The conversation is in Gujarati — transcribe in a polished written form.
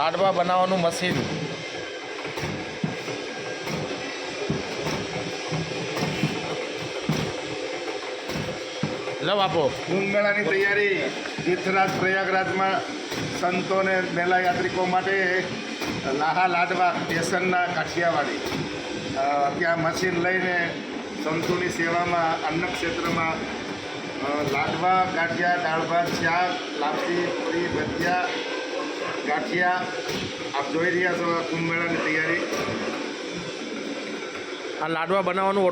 લાડવા બનાવવાનું મશીન. લવ આપો. કુંભ મેળાની તૈયારી તીર્થરાજ પ્રયાગરાજમાં સંતોને મેલા યાત્રિકો માટે લાહા લાડવા સ્ટેશનના કાઠિયાવાડી ત્યાં મશીન લઈને સંતોની સેવામાં અન્ન ક્ષેત્રમાં લાડવા ગાંઠિયા દાળ ભાત શાક લાપસી પૂરી ભજીયા ગાંઠિયા આપ જોઈ રહ્યા છો કુંભ મેળાની તૈયારી. આ લાડવા બનાવવાનું